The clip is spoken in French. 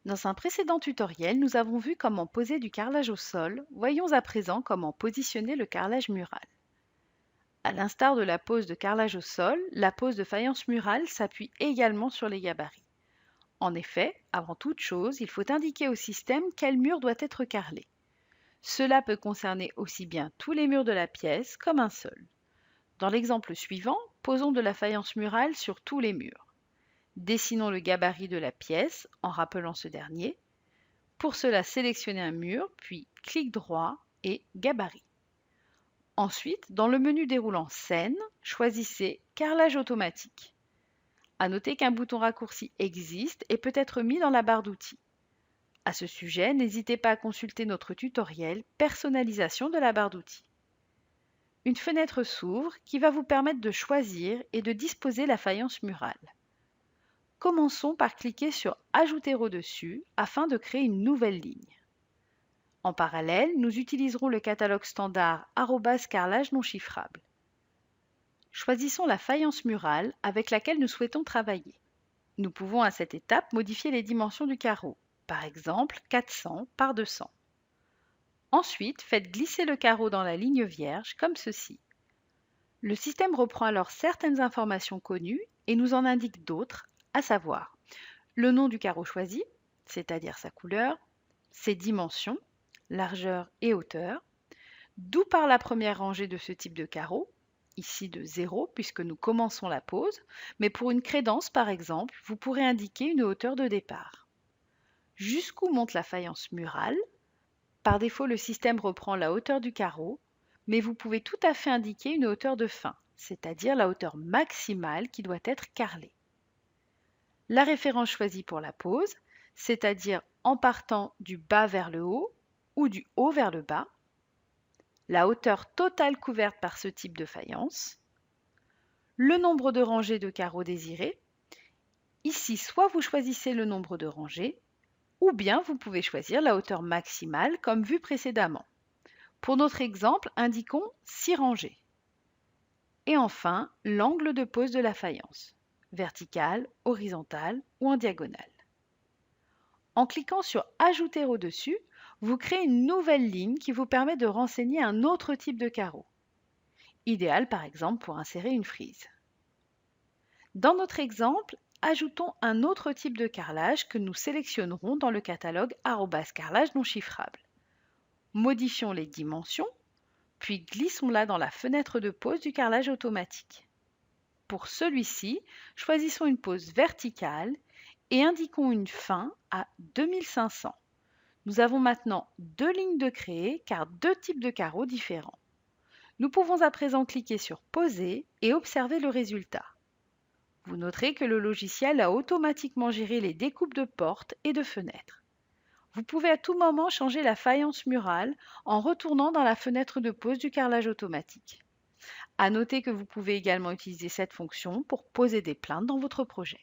Dans un précédent tutoriel, nous avons vu comment poser du carrelage au sol. Voyons à présent comment positionner le carrelage mural. À l'instar de la pose de carrelage au sol, la pose de faïence murale s'appuie également sur les gabarits. En effet, avant toute chose, il faut indiquer au système quel mur doit être carrelé. Cela peut concerner aussi bien tous les murs de la pièce comme un seul. Dans l'exemple suivant, posons de la faïence murale sur tous les murs. Dessinons le gabarit de la pièce en rappelant ce dernier. Pour cela, sélectionnez un mur, puis clic droit et Gabarit. Ensuite, dans le menu déroulant Scène, choisissez Carrelage automatique. À noter qu'un bouton raccourci existe et peut être mis dans la barre d'outils. À ce sujet, n'hésitez pas à consulter notre tutoriel Personnalisation de la barre d'outils. Une fenêtre s'ouvre qui va vous permettre de choisir et de disposer la faïence murale. Commençons par cliquer sur Ajouter au-dessus afin de créer une nouvelle ligne. En parallèle, nous utiliserons le catalogue standard @carrelage non chiffrable. Choisissons la faïence murale avec laquelle nous souhaitons travailler. Nous pouvons à cette étape modifier les dimensions du carreau, par exemple 400 par 200. Ensuite, faites glisser le carreau dans la ligne vierge comme ceci. Le système reprend alors certaines informations connues et nous en indique d'autres, à savoir le nom du carreau choisi, c'est-à-dire sa couleur, ses dimensions, largeur et hauteur, d'où part la première rangée de ce type de carreau, ici de 0 puisque nous commençons la pose, mais pour une crédence par exemple, vous pourrez indiquer une hauteur de départ. Jusqu'où monte la faïence murale? Par défaut, le système reprend la hauteur du carreau, mais vous pouvez tout à fait indiquer une hauteur de fin, c'est-à-dire la hauteur maximale qui doit être carrelée. La référence choisie pour la pose, c'est-à-dire en partant du bas vers le haut ou du haut vers le bas, la hauteur totale couverte par ce type de faïence, le nombre de rangées de carreaux désiré. Ici, soit vous choisissez le nombre de rangées, ou bien vous pouvez choisir la hauteur maximale comme vu précédemment. Pour notre exemple, indiquons 6 rangées. Et enfin, l'angle de pose de la faïence, vertical, horizontal ou en diagonale. En cliquant sur Ajouter au-dessus, vous créez une nouvelle ligne qui vous permet de renseigner un autre type de carreau, idéal par exemple pour insérer une frise. Dans notre exemple, ajoutons un autre type de carrelage que nous sélectionnerons dans le catalogue @carrelage non chiffrable. Modifions les dimensions, puis glissons-la dans la fenêtre de pose du carrelage automatique. Pour celui-ci, choisissons une pose verticale et indiquons une fin à 2500. Nous avons maintenant deux lignes de créer car deux types de carreaux différents. Nous pouvons à présent cliquer sur Poser et observer le résultat. Vous noterez que le logiciel a automatiquement géré les découpes de portes et de fenêtres. Vous pouvez à tout moment changer la faïence murale en retournant dans la fenêtre de pose du carrelage automatique. À noter que vous pouvez également utiliser cette fonction pour poser des plaintes dans votre projet.